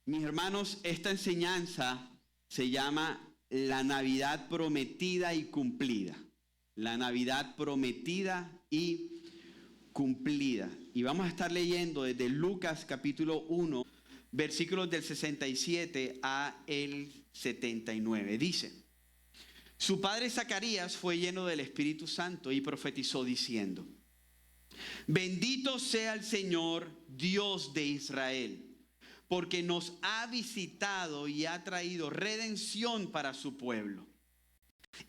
Mis hermanos, esta enseñanza se llama la Navidad prometida y cumplida. La Navidad prometida y cumplida. Y vamos a estar leyendo desde Lucas capítulo 1, versículos del 67 a el 79. Dice: su padre Zacarías fue lleno del Espíritu Santo y profetizó diciendo: bendito sea el Señor, Dios de Israel, porque nos ha visitado y ha traído redención para su pueblo.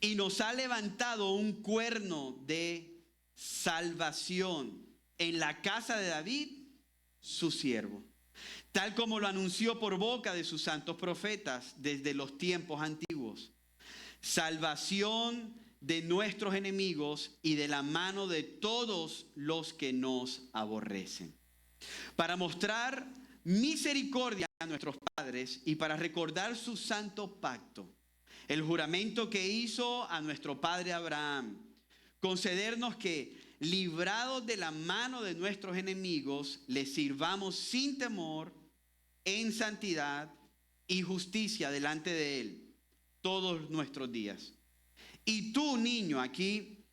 Y nos ha levantado un cuerno de salvación en la casa de David, su siervo, tal como lo anunció por boca de sus santos profetas desde los tiempos antiguos. Salvación de nuestros enemigos y de la mano de todos los que nos aborrecen, para mostrar misericordia a nuestros padres y para recordar su santo pacto, el juramento que hizo a nuestro padre Abraham, concedernos que, librados de la mano de nuestros enemigos, les sirvamos sin temor, en santidad y justicia delante de él todos nuestros días. Y tú, niño, aquí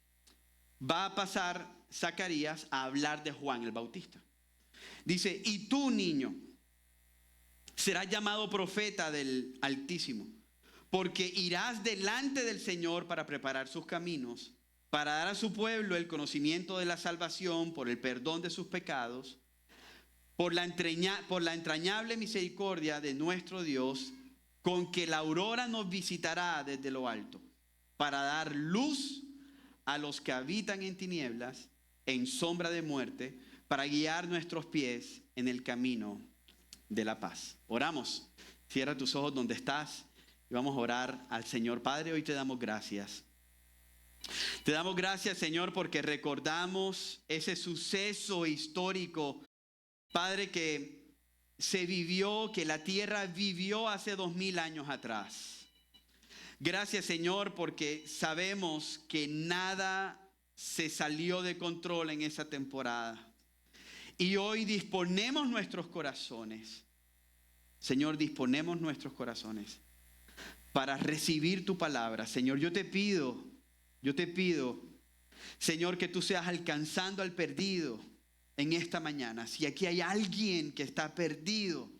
va a pasar Zacarías a hablar de Juan el Bautista. Dice: y tú, niño, serás llamado profeta del Altísimo, porque irás delante del Señor para preparar sus caminos, para dar a su pueblo el conocimiento de la salvación por el perdón de sus pecados, por la entrañable misericordia de nuestro Dios, con que la aurora nos visitará desde lo alto, para dar luz a los que habitan en tinieblas, en sombra de muerte, para guiar nuestros pies en el camino de la paz. Oramos. Cierra tus ojos donde estás y vamos a orar al Señor. Padre, hoy te damos gracias. Te damos gracias, Señor, porque recordamos ese suceso histórico, Padre, que se vivió, que la tierra vivió hace 2000 años atrás. Gracias, Señor, porque sabemos que nada se salió de control en esa temporada. Y hoy disponemos nuestros corazones, Señor, disponemos nuestros corazones para recibir tu palabra. Señor, yo te pido, Señor, que tú seas alcanzando al perdido en esta mañana. Si aquí hay alguien que está perdido,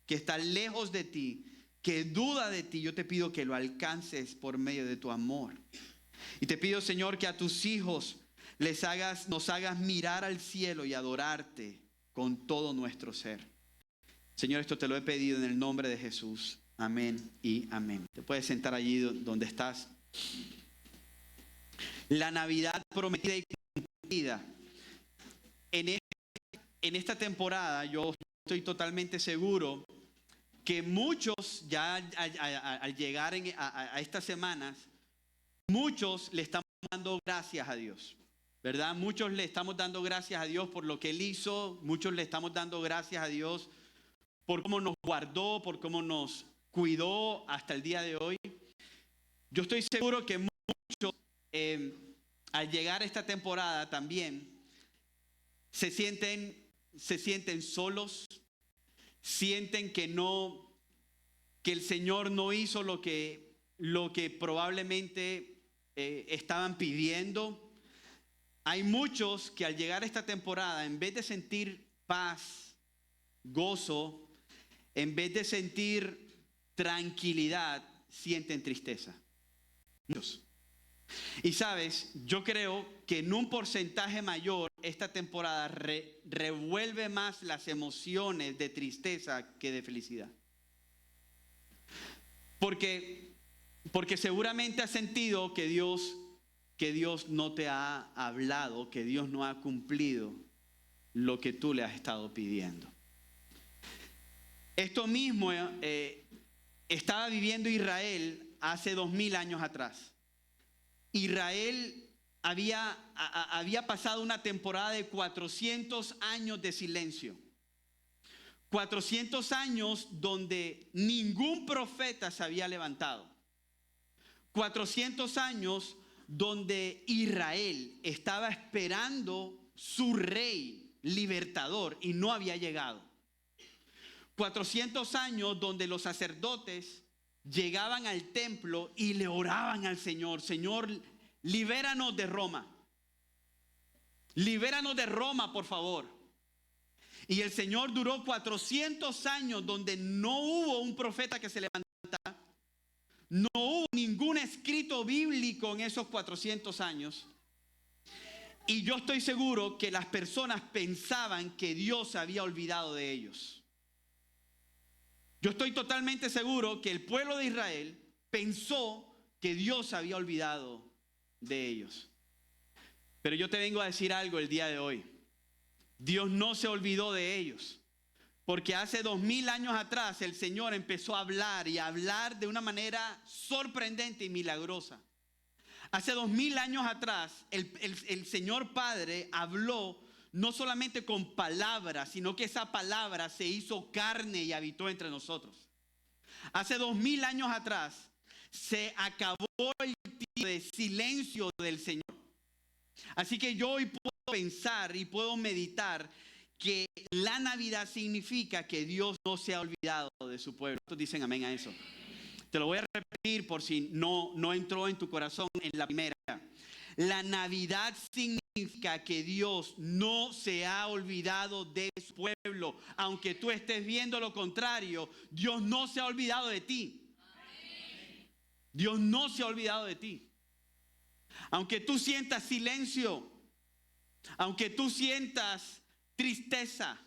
que está lejos de ti, que duda de ti, yo te pido que lo alcances por medio de tu amor. Y te pido, Señor, que a tus hijos nos hagas mirar al cielo y adorarte con todo nuestro ser. Señor, esto te lo he pedido en el nombre de Jesús. Amén y amén. Te puedes sentar allí donde estás. La Navidad prometida y cumplida. En esta temporada yo estoy totalmente seguro que muchos ya al llegar a estas semanas, muchos le estamos dando gracias a Dios, ¿verdad? Muchos le estamos dando gracias a Dios por lo que Él hizo. Muchos le estamos dando gracias a Dios por cómo nos guardó, por cómo nos cuidó hasta el día de hoy. Yo estoy seguro que muchos al llegar a esta temporada también se sienten solos, sienten que el Señor no hizo lo que probablemente estaban pidiendo. Hay muchos que al llegar a esta temporada, en vez de sentir paz, gozo, en vez de sentir tranquilidad, sienten tristeza. Muchos. Y sabes, yo creo que en un porcentaje mayor esta temporada revuelve más las emociones de tristeza que de felicidad. Porque seguramente has sentido que Dios no te ha hablado, que Dios no ha cumplido lo que tú le has estado pidiendo. Esto mismo estaba viviendo Israel hace 2000 años atrás. Israel había pasado una temporada de 400 años de silencio. 400 años donde ningún profeta se había levantado. 400 años donde Israel estaba esperando su rey libertador y no había llegado. 400 años donde los sacerdotes llegaban al templo y le oraban al Señor. Señor, libéranos de Roma. Libéranos de Roma, por favor. Y el Señor duró 400 años donde no hubo un profeta que se levantara. No hubo ningún escrito bíblico en esos 400 años. Y yo estoy seguro que las personas pensaban que Dios se había olvidado de ellos. Yo estoy totalmente seguro que el pueblo de Israel pensó que Dios se había olvidado de ellos. Pero yo te vengo a decir algo el día de hoy. Dios no se olvidó de ellos. Porque hace 2000 años atrás el Señor empezó a hablar y a hablar de una manera sorprendente y milagrosa. Hace 2000 años atrás el Señor Padre habló no solamente con palabras, sino que esa palabra se hizo carne y habitó entre nosotros. Hace 2000 años atrás se acabó el tiempo de silencio del Señor. Así que yo hoy puedo pensar y puedo meditar que la Navidad significa que Dios no se ha olvidado de su pueblo. ¿Cuántos dicen amén a eso? Te lo voy a repetir por si no entró en tu corazón en la primera. La Navidad significa que Dios no se ha olvidado de su pueblo. Aunque tú estés viendo lo contrario, Dios no se ha olvidado de ti. Dios no se ha olvidado de ti. Aunque tú sientas silencio, aunque tú sientas tristeza,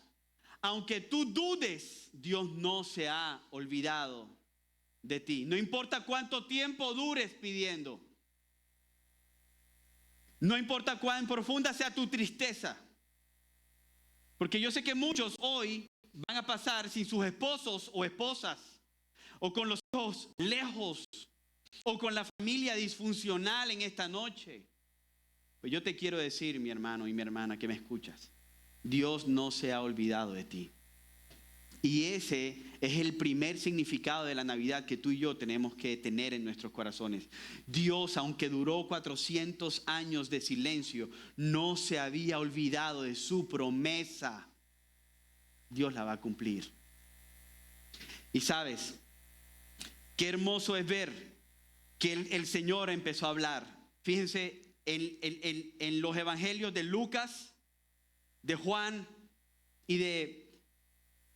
aunque tú dudes, Dios no se ha olvidado de ti. No importa cuánto tiempo dures pidiendo. No importa cuán profunda sea tu tristeza. Porque yo sé que muchos hoy van a pasar sin sus esposos o esposas, o con los hijos lejos, o con la familia disfuncional en esta noche. Pues yo te quiero decir, mi hermano y mi hermana que me escuchas, Dios no se ha olvidado de ti. Y ese es el primer significado de la Navidad que tú y yo tenemos que tener en nuestros corazones. Dios, aunque duró 400 años de silencio, no se había olvidado de su promesa. Dios la va a cumplir. Y sabes, qué hermoso es ver que el Señor empezó a hablar. Fíjense en los evangelios de Lucas, de Juan y de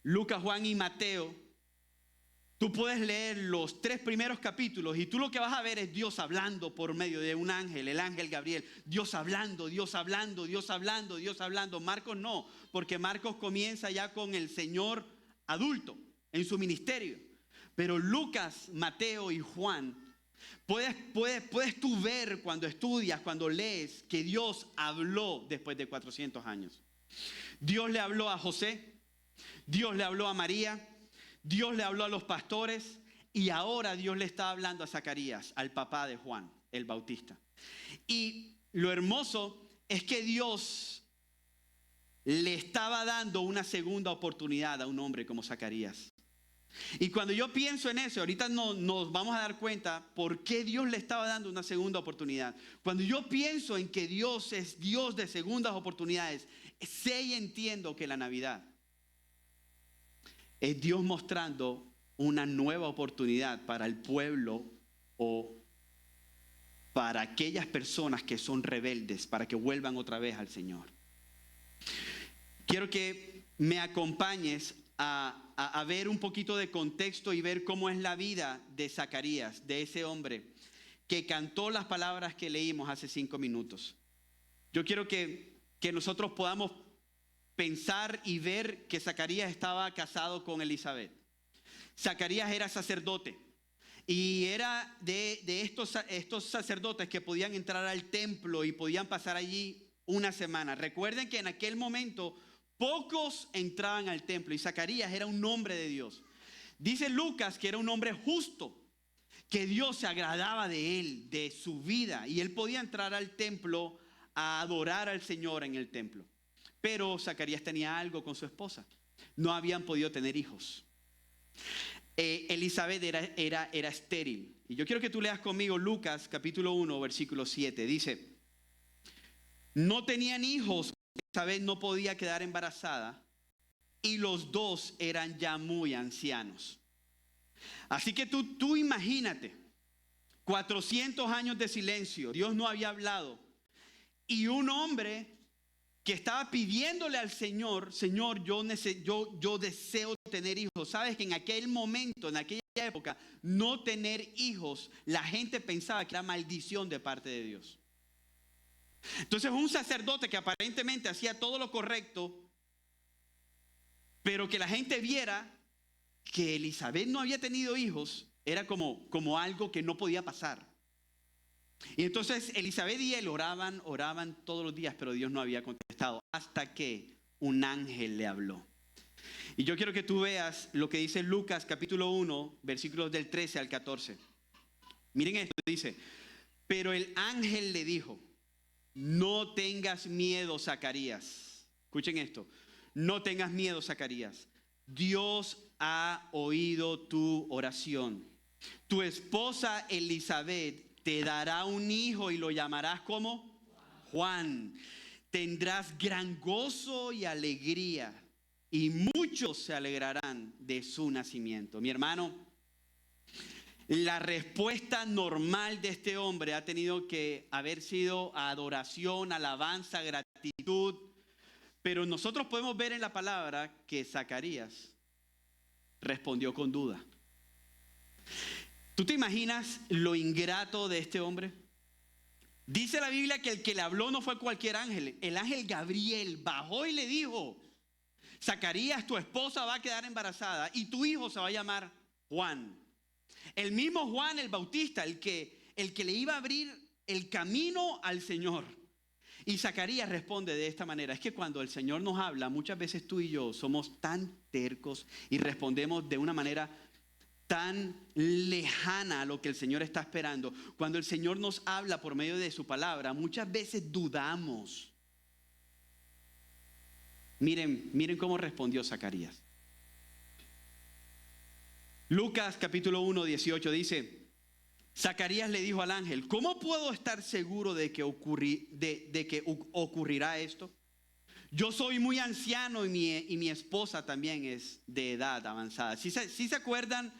Lucas, Juan y Mateo. Tú puedes leer los 3 primeros capítulos y tú lo que vas a ver es Dios hablando por medio de un ángel, el ángel Gabriel. Dios hablando, Dios hablando, Dios hablando, Dios hablando. Marcos no, porque Marcos comienza ya con el Señor adulto en su ministerio. Pero Lucas, Mateo y Juan, puedes tú ver cuando estudias, cuando lees, que Dios habló después de 400 años. Dios le habló a José, Dios le habló a María, Dios le habló a los pastores y ahora Dios le está hablando a Zacarías, al papá de Juan el Bautista. Y lo hermoso es que Dios le estaba dando una segunda oportunidad a un hombre como Zacarías. Y cuando yo pienso en eso, ahorita nos vamos a dar cuenta por qué Dios le estaba dando una segunda oportunidad. Cuando yo pienso en que Dios es Dios de segundas oportunidades, sé y entiendo que la Navidad es Dios mostrando una nueva oportunidad para el pueblo o para aquellas personas que son rebeldes, para que vuelvan otra vez al Señor. Quiero que me acompañes a ver un poquito de contexto y ver cómo es la vida de Zacarías, de ese hombre que cantó las palabras que leímos hace 5 minutos. Yo quiero que nosotros podamos pensar y ver que Zacarías estaba casado con Elizabeth. Zacarías era sacerdote y era de estos sacerdotes que podían entrar al templo y podían pasar allí una semana. Recuerden que en aquel momento pocos entraban al templo y Zacarías era un hombre de Dios. Dice Lucas que era un hombre justo, que Dios se agradaba de él, de su vida, y él podía entrar al templo a adorar al Señor en el templo. Pero Zacarías tenía algo con su esposa. No habían podido tener hijos. Elizabeth era estéril. Y yo quiero que tú leas conmigo Lucas capítulo 1, versículo 7. Dice, no tenían hijos. Elizabeth no podía quedar embarazada y los dos eran ya muy ancianos. Así que tú imagínate, 400 años de silencio, Dios no había hablado, y un hombre que estaba pidiéndole al Señor, Señor, yo deseo tener hijos. Sabes que en aquel momento, en aquella época, no tener hijos, la gente pensaba que era maldición de parte de Dios. Entonces un sacerdote que aparentemente hacía todo lo correcto, pero que la gente viera que Elizabeth no había tenido hijos, era como algo que no podía pasar. Y entonces Elizabeth y él oraban todos los días, pero Dios no había contestado hasta que un ángel le habló. Y yo quiero que tú veas lo que dice Lucas capítulo 1, versículos del 13 al 14. Miren esto, dice, pero el ángel le dijo, no tengas miedo, Zacarías. Escuchen esto, no tengas miedo, Zacarías. Dios ha oído tu oración. Tu esposa Elizabeth te dará un hijo y lo llamarás como Juan. Tendrás gran gozo y alegría y muchos se alegrarán de su nacimiento. Mi hermano, la respuesta normal de este hombre ha tenido que haber sido adoración, alabanza, gratitud. Pero nosotros podemos ver en la palabra que Zacarías respondió con duda. ¿Tú te imaginas lo ingrato de este hombre? Dice la Biblia que el que le habló no fue cualquier ángel. El ángel Gabriel bajó y le dijo, Zacarías, tu esposa va a quedar embarazada y tu hijo se va a llamar Juan. El mismo Juan el Bautista, el que le iba a abrir el camino al Señor. Y Zacarías responde de esta manera. Es que cuando el Señor nos habla, muchas veces tú y yo somos tan tercos y respondemos de una manera tan lejana a lo que el Señor está esperando. Cuando el Señor nos habla por medio de su palabra, muchas veces dudamos. Miren cómo respondió Zacarías. Lucas capítulo 1, 18 dice, Zacarías le dijo al ángel, ¿cómo puedo estar seguro de que ocurrirá esto? Yo soy muy anciano y mi esposa también es de edad avanzada. ¿Sí se acuerdan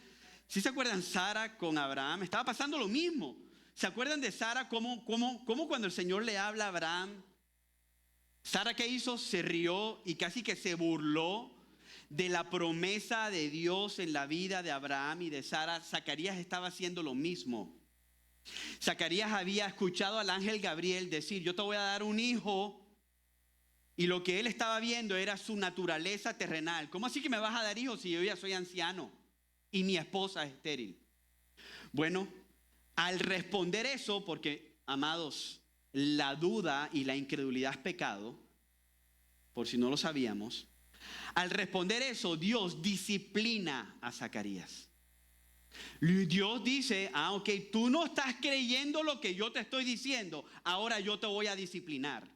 Sara con Abraham? Estaba pasando lo mismo. ¿Se acuerdan de Sara? ¿Cómo cuando el Señor le habla a Abraham? Sara, ¿qué hizo? Se rió y casi que se burló de la promesa de Dios en la vida de Abraham y de Sara. Zacarías estaba haciendo lo mismo. Zacarías había escuchado al ángel Gabriel decir, yo te voy a dar un hijo. Y lo que él estaba viendo era su naturaleza terrenal. ¿Cómo así que me vas a dar hijos si yo ya soy anciano y mi esposa es estéril? Bueno, al responder eso, porque, amados, la duda y la incredulidad es pecado, por si no lo sabíamos. Al responder eso, Dios disciplina a Zacarías. Dios dice, ok, tú no estás creyendo lo que yo te estoy diciendo, ahora yo te voy a disciplinar.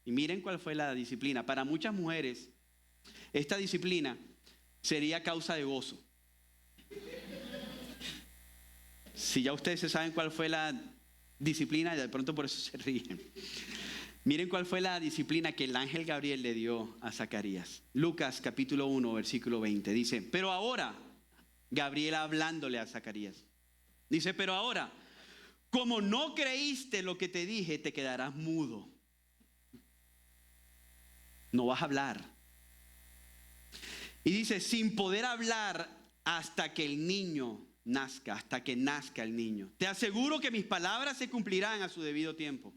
Y miren cuál fue la disciplina. Para muchas mujeres, esta disciplina sería causa de gozo. Si ya ustedes se saben cuál fue la disciplina, de pronto por eso se ríen. Miren cuál fue la disciplina que el ángel Gabriel le dio a Zacarías. Lucas capítulo 1, versículo 20. Dice, pero ahora, Gabriel hablándole a Zacarías, dice, pero ahora, como no creíste lo que te dije, te quedarás mudo. No vas a hablar. Y dice, sin poder hablar hasta que el niño nazca, hasta que nazca el niño. Te aseguro que mis palabras se cumplirán a su debido tiempo.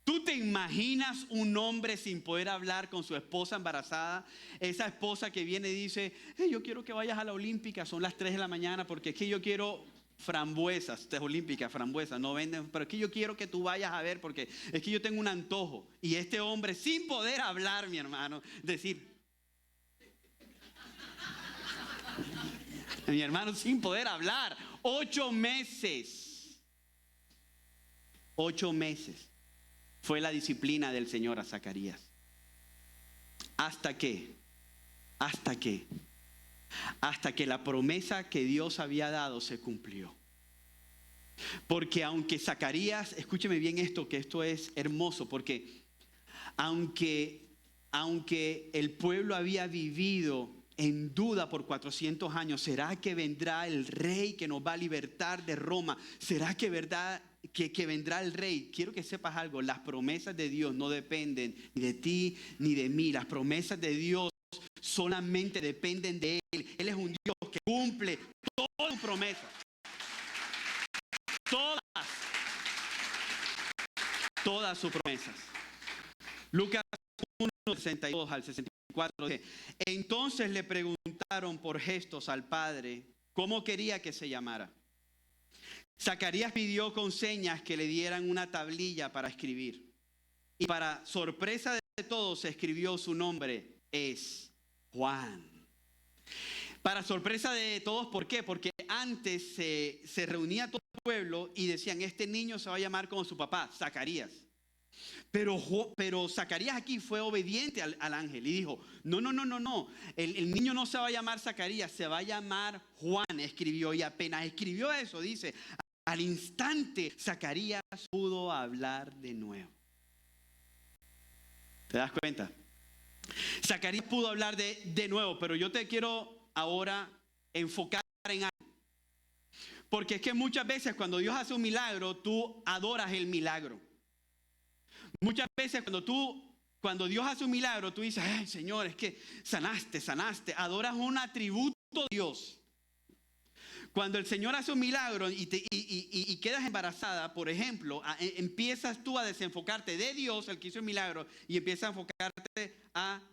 ¿Tú te imaginas un hombre sin poder hablar con su esposa embarazada? Esa esposa que viene y dice, yo quiero que vayas a la Olímpica, son las 3 de la mañana porque es que yo quiero frambuesas, olímpicas, frambuesas, no venden, pero es que yo quiero que tú vayas a ver porque es que yo tengo un antojo. Y este hombre sin poder hablar, mi hermano, decir, mi hermano sin poder hablar, 8 meses fue la disciplina del Señor a Zacarías. ¿Hasta qué? Hasta que la promesa que Dios había dado se cumplió. Porque aunque Zacarías, escúcheme bien esto, que esto es hermoso, porque aunque aunque el pueblo había vivido en duda por 400 años, ¿será que vendrá el rey que nos va a libertar de Roma? ¿Será que vendrá el rey? Quiero que sepas algo, las promesas de Dios no dependen ni de ti ni de mí. Las promesas de Dios solamente dependen de Él. Él es un Dios que cumple todas sus promesas. Todas sus promesas. Lucas 1, 62 al 64 dice: entonces le preguntaron por gestos al padre cómo quería que se llamara. Zacarías pidió con señas que le dieran una tablilla para escribir. Y para sorpresa de todos, se escribió: su nombre es Juan. Para sorpresa de todos, ¿por qué? Porque antes se reunía todo el pueblo y decían: este niño se va a llamar como su papá, Zacarías. Pero Zacarías aquí fue obediente al ángel y dijo: no, el niño no se va a llamar Zacarías, se va a llamar Juan. Escribió, y apenas escribió eso, dice, al instante Zacarías pudo hablar de nuevo. ¿Te das cuenta? Zacarías pudo hablar de nuevo, pero yo te quiero ahora enfocar en algo. Porque es que muchas veces cuando Dios hace un milagro, tú adoras el milagro. Muchas veces cuando Dios hace un milagro, tú dices: ay, Señor, es que sanaste. Adoras un atributo de Dios. Cuando el Señor hace un milagro y quedas embarazada, por ejemplo, empiezas tú a desenfocarte de Dios, el que hizo el milagro, y empiezas a enfocarte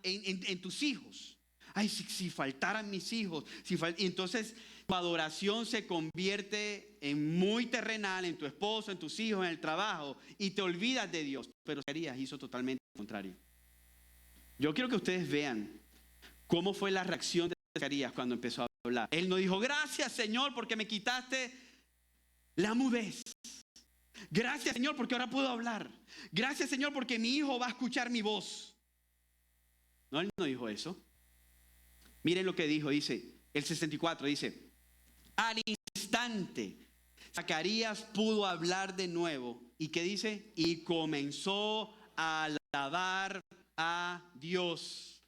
en tus hijos. Ay, si faltaran mis hijos. Y entonces tu adoración se convierte en muy terrenal, en tu esposo, en tus hijos, en el trabajo, y te olvidas de Dios. Pero Zacarías hizo totalmente lo contrario. Yo quiero que ustedes vean cómo fue la reacción de Zacarías cuando empezó a hablar. Él no dijo: gracias, Señor, porque me quitaste la mudez. Gracias, Señor, porque ahora puedo hablar. Gracias, Señor, porque mi hijo va a escuchar mi voz. No, él no dijo eso. Miren lo que dijo, dice, el 64, dice: al instante Zacarías pudo hablar de nuevo. ¿Y qué dice? Y comenzó a alabar a Dios.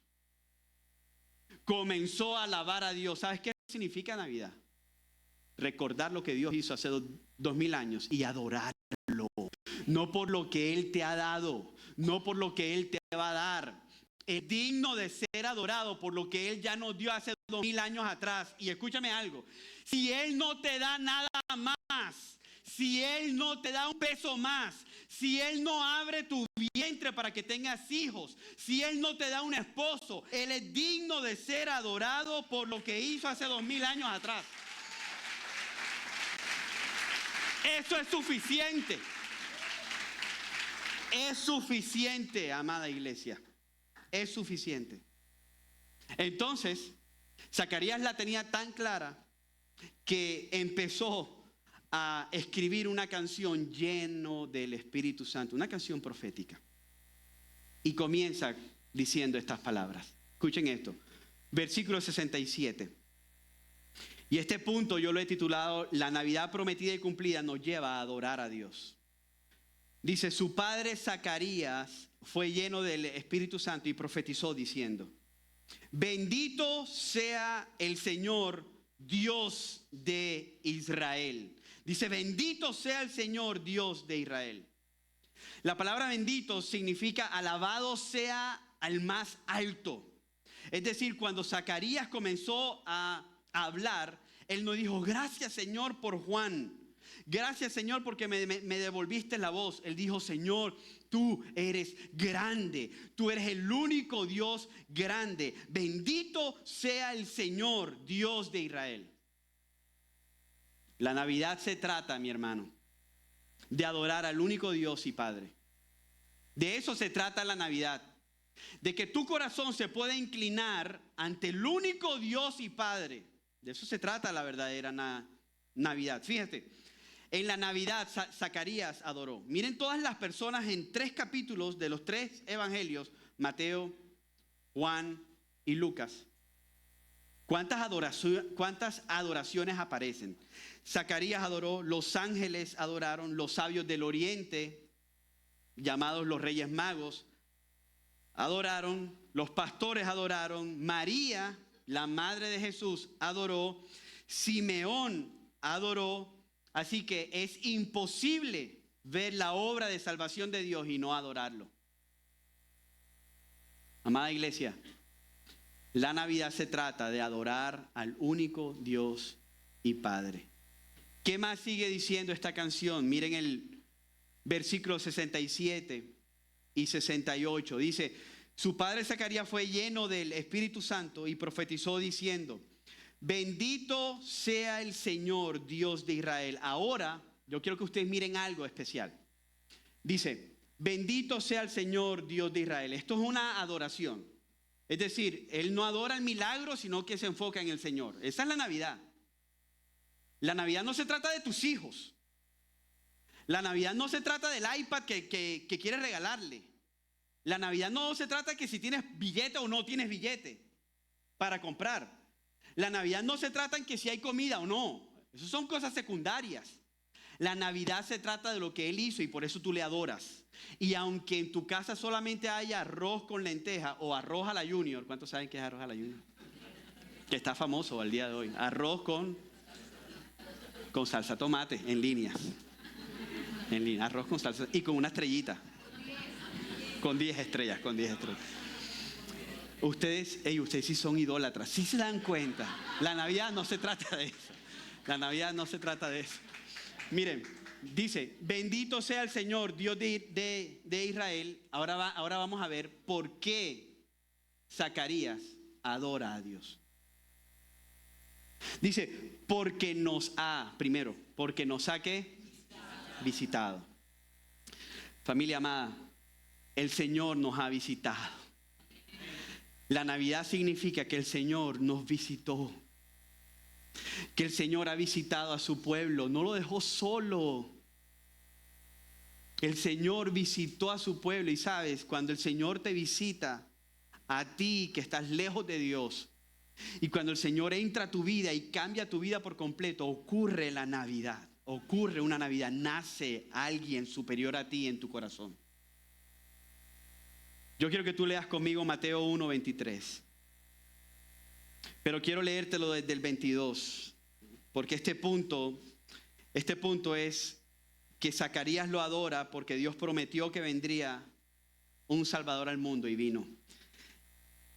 Comenzó a alabar a Dios. ¿Sabes qué significa Navidad? Recordar lo que Dios hizo hace 2000 años y adorarlo. No por lo que Él te ha dado, no por lo que Él te va a dar. Es digno de ser adorado por lo que Él ya nos dio hace 2000 años atrás. Y escúchame algo: si Él no te da nada más, si Él no te da un peso más, si Él no abre tu vientre para que tengas hijos, si Él no te da un esposo, Él es digno de ser adorado por lo que hizo hace 2000 años atrás. Eso es suficiente. Es suficiente, amada iglesia. Es suficiente. Entonces, Zacarías la tenía tan clara que empezó a escribir una canción lleno del Espíritu Santo, una canción profética. Y comienza diciendo estas palabras. Escuchen esto, versículo 67. Y este punto yo lo he titulado: la Navidad prometida y cumplida nos lleva a adorar a Dios. Dice: su padre Zacarías fue lleno del Espíritu Santo y profetizó diciendo: bendito sea el Señor, Dios de Israel. Dice: bendito sea el Señor, Dios de Israel. La palabra bendito significa alabado sea al más alto. Es decir, cuando Zacarías comenzó a hablar, él no dijo: gracias, Señor, por Juan. Gracias, Señor, porque me devolviste la voz. Él dijo: Señor, tú eres grande. Tú eres el único Dios grande. Bendito sea el Señor, Dios de Israel. La Navidad se trata, mi hermano, de adorar al único Dios y Padre. De eso se trata la Navidad. De que tu corazón se pueda inclinar ante el único Dios y Padre. De eso se trata la verdadera Navidad. Fíjate. En la Navidad, Zacarías adoró. Miren todas las personas en 3 capítulos de los 3 evangelios: Mateo, Juan y Lucas. ¿Cuántas adoraciones aparecen? Zacarías adoró, los ángeles adoraron, los sabios del oriente, llamados los Reyes Magos, adoraron, los pastores adoraron, María, la madre de Jesús, adoró, Simeón adoró, así que es imposible ver la obra de salvación de Dios y no adorarlo. Amada iglesia, la Navidad se trata de adorar al único Dios y Padre. ¿Qué más sigue diciendo esta canción? Miren el versículo 67 y 68. Dice, su padre Zacarías fue lleno del Espíritu Santo y profetizó diciendo, bendito sea el Señor Dios de Israel. Ahora, yo quiero que ustedes miren algo especial. Dice, bendito sea el Señor Dios de Israel. Esto es una adoración. Es decir, él no adora el milagro, sino que se enfoca en el Señor. Esa es la Navidad. La Navidad no se trata de tus hijos. La Navidad no se trata del iPad que quieres regalarle. La Navidad no se trata de que si tienes billete o no tienes billete para comprar. La Navidad no se trata en que si hay comida o no. Esas son cosas secundarias. La Navidad se trata de lo que Él hizo y por eso tú le adoras. Y aunque en tu casa solamente haya arroz con lenteja o arroz a la Junior. ¿Cuántos saben qué es arroz a la Junior? Que está famoso al día de hoy. Arroz con salsa tomate en línea. En línea, arroz con salsa y con una estrellita. Con 10 estrellas, con 10 estrellas. Ustedes sí son idólatras, sí se dan cuenta. La Navidad no se trata de eso. La Navidad no se trata de eso. Miren, dice, bendito sea el Señor, Dios de Israel. Ahora vamos a ver por qué Zacarías adora a Dios. Dice, porque nos ha ¿qué? Visitado. Familia amada, el Señor nos ha visitado. La Navidad significa que el Señor nos visitó. Que el Señor ha visitado a su pueblo, no lo dejó solo. El Señor visitó a su pueblo y sabes, cuando el Señor te visita a ti que estás lejos de Dios y cuando el Señor entra a tu vida y cambia tu vida por completo, ocurre la Navidad, ocurre una Navidad, nace alguien superior a ti en tu corazón. Yo quiero que tú leas conmigo Mateo 1:23. Pero quiero leértelo desde el 22, porque este punto es que Zacarías lo adora porque Dios prometió que vendría un Salvador al mundo y vino.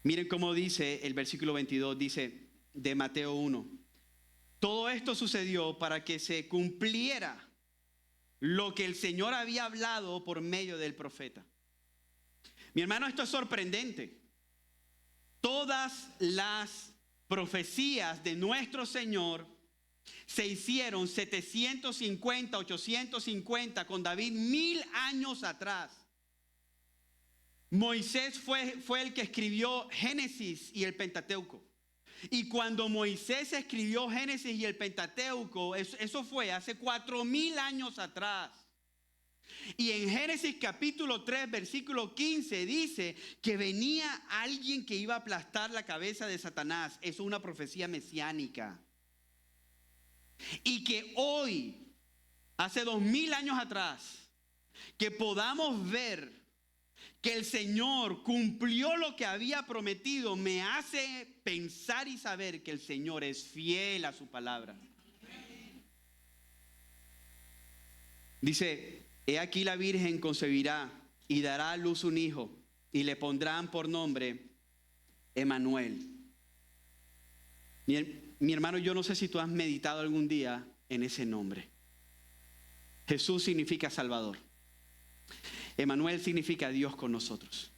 Miren cómo dice el versículo 22, dice de Mateo 1. Todo esto sucedió para que se cumpliera lo que el Señor había hablado por medio del profeta. Mi hermano, esto es sorprendente. Todas las profecías de nuestro Señor se hicieron 750, 850 con David 1000 años atrás. Moisés fue el que escribió Génesis y el Pentateuco. Y cuando Moisés escribió Génesis y el Pentateuco, eso fue hace 4000 años atrás. Y en Génesis capítulo 3 versículo 15 dice que venía alguien que iba a aplastar la cabeza de Satanás. Eso es una profecía mesiánica. Y que hoy, hace 2000 años atrás, que podamos ver que el Señor cumplió lo que había prometido, me hace pensar y saber que el Señor es fiel a su palabra. Dice, he aquí la Virgen concebirá y dará a luz un hijo y le pondrán por nombre Emmanuel. Mi hermano, yo no sé si tú has meditado algún día en ese nombre. Jesús significa Salvador. Emmanuel significa Dios con nosotros.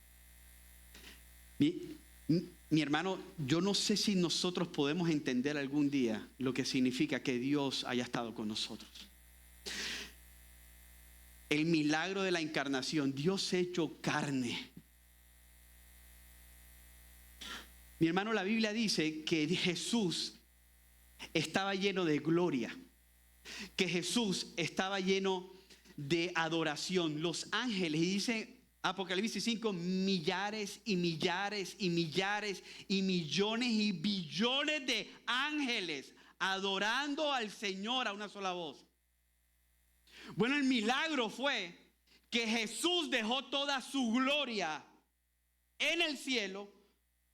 Mi hermano, yo no sé si nosotros podemos entender algún día lo que significa que Dios haya estado con nosotros. El milagro de la encarnación, Dios hecho carne. Mi hermano, la Biblia dice que Jesús estaba lleno de gloria, que Jesús estaba lleno de adoración. Los ángeles, y dice Apocalipsis 5, millares y millares y millares y millones y billones de ángeles adorando al Señor a una sola voz. Bueno, el milagro fue que Jesús dejó toda su gloria en el cielo,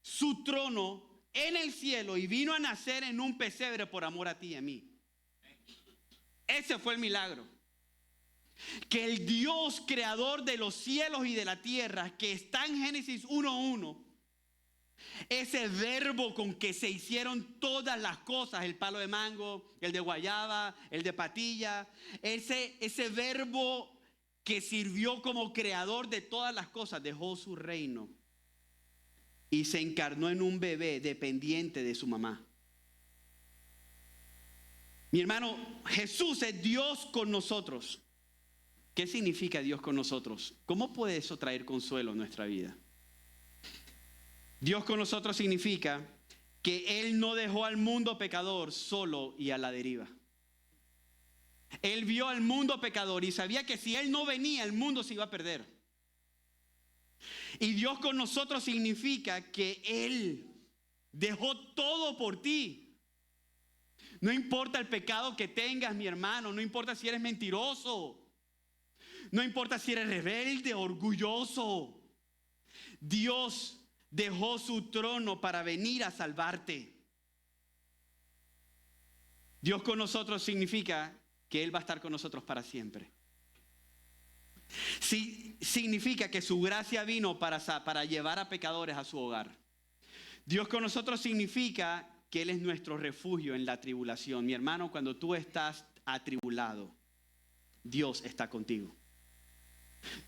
su trono en el cielo, y vino a nacer en un pesebre por amor a ti y a mí. Ese fue el milagro. Que el Dios creador de los cielos y de la tierra, que está en Génesis 1:1, ese verbo con que se hicieron todas las cosas, el palo de mango, el de guayaba, el de patilla, ese verbo que sirvió como creador de todas las cosas, dejó su reino y se encarnó en un bebé dependiente de su mamá. Mi hermano, Jesús es Dios con nosotros. ¿Qué significa Dios con nosotros? ¿Cómo puede eso traer consuelo en nuestra vida? Dios con nosotros significa que Él no dejó al mundo pecador solo y a la deriva. Él vio al mundo pecador y sabía que si Él no venía, el mundo se iba a perder. Y Dios con nosotros significa que Él dejó todo por ti. No importa el pecado que tengas, mi hermano, no importa si eres mentiroso, no importa si eres rebelde, orgulloso. Dios dejó su trono para venir a salvarte. Dios con nosotros significa que Él va a estar con nosotros para siempre. Sí, significa que su gracia vino para llevar a pecadores a su hogar. Dios con nosotros significa que Él es nuestro refugio en la tribulación. Mi hermano, cuando tú estás atribulado, Dios está contigo.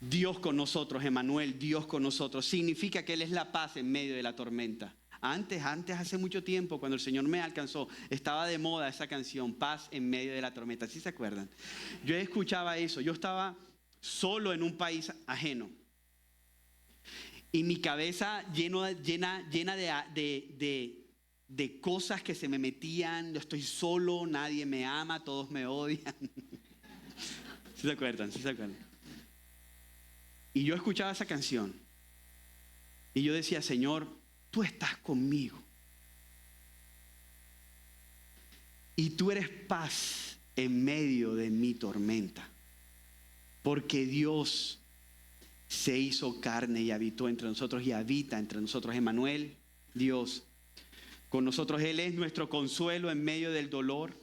Dios con nosotros, Emmanuel, Dios con nosotros, significa que Él es la paz en medio de la tormenta. Antes, hace mucho tiempo, cuando el Señor me alcanzó, estaba de moda esa canción, Paz en medio de la tormenta. ¿Sí se acuerdan? Yo escuchaba eso, yo estaba solo en un país ajeno. Y mi cabeza llena de cosas que se me metían. Yo estoy solo, nadie me ama, todos me odian. ¿Sí se acuerdan? ¿Sí se acuerdan? Y yo escuchaba esa canción. Y yo decía, Señor, tú estás conmigo. Y tú eres paz en medio de mi tormenta. Porque Dios se hizo carne y habitó entre nosotros y habita entre nosotros. Emmanuel, Dios con nosotros. Él es nuestro consuelo en medio del dolor.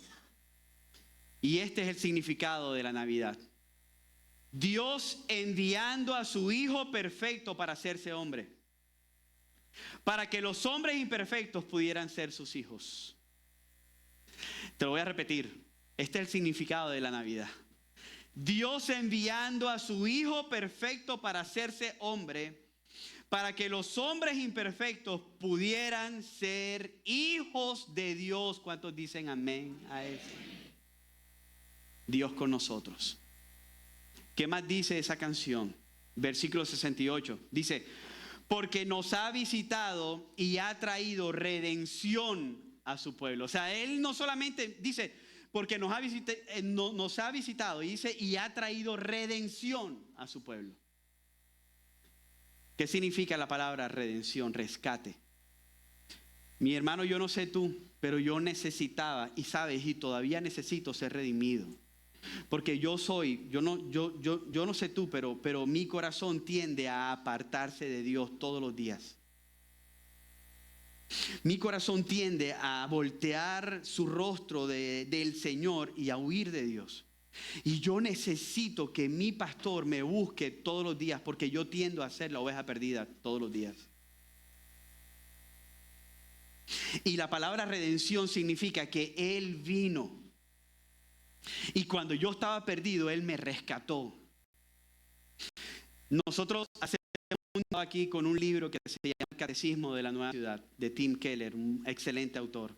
Y este es el significado de la Navidad. Dios enviando a su Hijo perfecto para hacerse hombre. Para que los hombres imperfectos pudieran ser sus hijos. Te lo voy a repetir. Este es el significado de la Navidad. Dios enviando a su Hijo perfecto para hacerse hombre, para que los hombres imperfectos pudieran ser hijos de Dios. ¿Cuántos dicen amén a eso? Dios con nosotros. ¿Qué más dice esa canción? Versículo 68. Dice, porque nos ha visitado y ha traído redención a su pueblo. O sea, Él no solamente dice, porque nos ha visitado, y dice, y ha traído redención a su pueblo. ¿Qué significa la palabra redención? Rescate. Mi hermano, yo no sé tú, pero yo necesitaba, y sabes, y todavía necesito ser redimido. Porque yo no sé tú, pero mi corazón tiende a apartarse de Dios todos los días. Mi corazón tiende a voltear su rostro del Señor y a huir de Dios. Y yo necesito que mi pastor me busque todos los días, porque yo tiendo a ser la oveja perdida todos los días. Y la palabra redención significa que Él vino. Y cuando yo estaba perdido, Él me rescató. Nosotros hacemos aquí con un libro que se llama El Catecismo de la Nueva Ciudad, de Tim Keller, un excelente autor.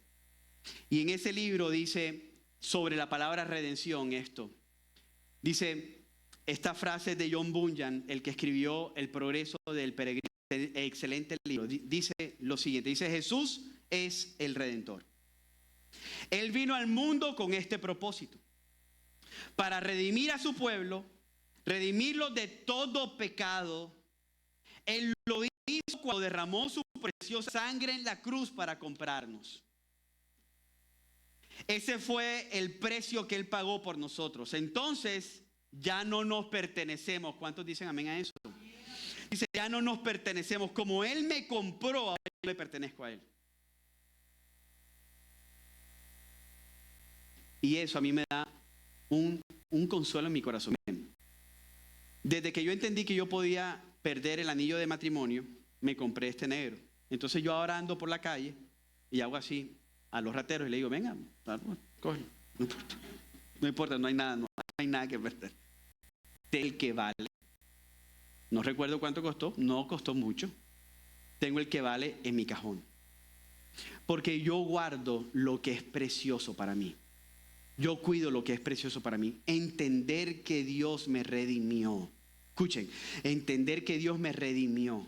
Y en ese libro dice sobre la palabra redención esto. Dice esta frase de John Bunyan, el que escribió El Progreso del Peregrino, excelente libro. Dice lo siguiente, dice, Jesús es el Redentor. Él vino al mundo con este propósito, para redimir a su pueblo, redimirlo de todo pecado. Él lo hizo cuando derramó su preciosa sangre en la cruz para comprarnos. Ese fue el precio que Él pagó por nosotros. Entonces ya no nos pertenecemos. ¿Cuántos dicen amén a eso? dice, ya no nos pertenecemos. Como Él me compró, ahora yo le pertenezco a Él. Y eso a mí me da un consuelo en mi corazón. Desde que yo entendí que yo podía perder el anillo de matrimonio, me compré este negro. Entonces yo ahora ando por la calle y hago así a los rateros y le digo, venga, cógelo. No importa, no hay nada que perder. El que vale. No recuerdo cuánto costó, no costó mucho. Tengo el que vale en mi cajón. Porque yo guardo lo que es precioso para mí. Yo cuido lo que es precioso para mí. Entender que Dios me redimió. Escuchen, entender que Dios me redimió.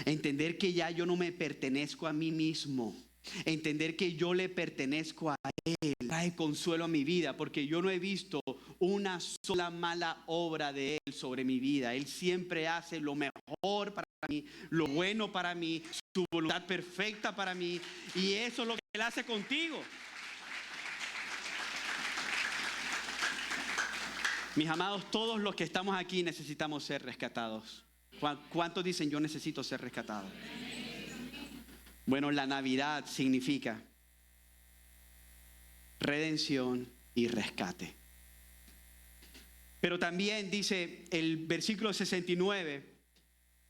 Entender que ya yo no me pertenezco a mí mismo. Entender que yo le pertenezco a Él. Trae consuelo a mi vida porque yo no he visto una sola mala obra de Él sobre mi vida. Él siempre hace lo mejor para mí, lo bueno para mí, su voluntad perfecta para mí. Y eso es lo que Él hace contigo. Mis amados, todos los que estamos aquí necesitamos ser rescatados. ¿Cuántos dicen yo necesito ser rescatado? Bueno, la Navidad significa redención y rescate. Pero también dice el versículo 69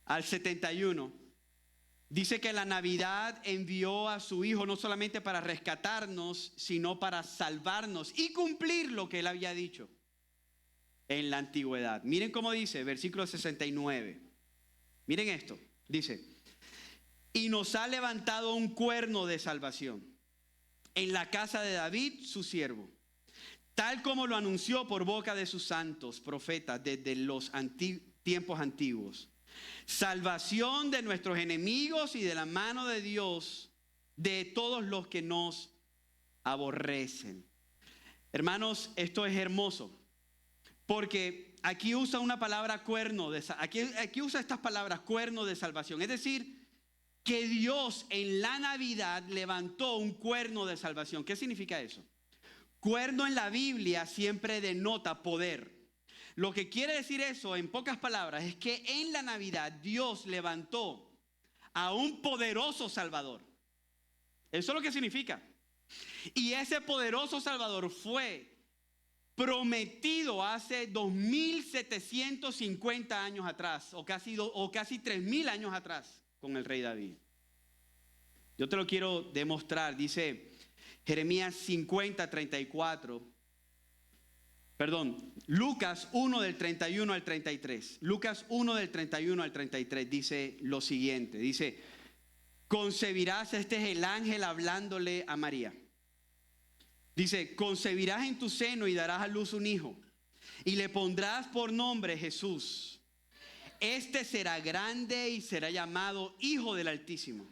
al 71, dice que la Navidad envió a su Hijo no solamente para rescatarnos, sino para salvarnos y cumplir lo que Él había dicho en la antigüedad. Miren cómo dice, versículo 69. Miren esto, dice, y nos ha levantado un cuerno de salvación en la casa de David, su siervo, tal como lo anunció por boca de sus santos profetas desde los tiempos antiguos. Salvación de nuestros enemigos y de la mano de Dios, de todos los que nos aborrecen. Hermanos, esto es hermoso. Porque aquí usa una palabra cuerno, aquí usa estas palabras cuerno de salvación. Es decir, que Dios en la Navidad levantó un cuerno de salvación. ¿Qué significa eso? Cuerno en la Biblia siempre denota poder. Lo que quiere decir eso, en pocas palabras, es que en la Navidad Dios levantó a un poderoso Salvador. Eso es lo que significa. Y ese poderoso Salvador fue prometido hace 2750 años atrás, o casi 3000 años atrás, con el rey David. Yo te lo quiero demostrar. Dice Jeremías 50:34. Perdón, Lucas 1 del 31 al 33. Lucas 1 del 31 al 33 dice lo siguiente. Dice, concebirás, este es el ángel hablándole a María. Dice, concebirás en tu seno y darás a luz un hijo, y le pondrás por nombre Jesús. Este será grande y será llamado Hijo del Altísimo.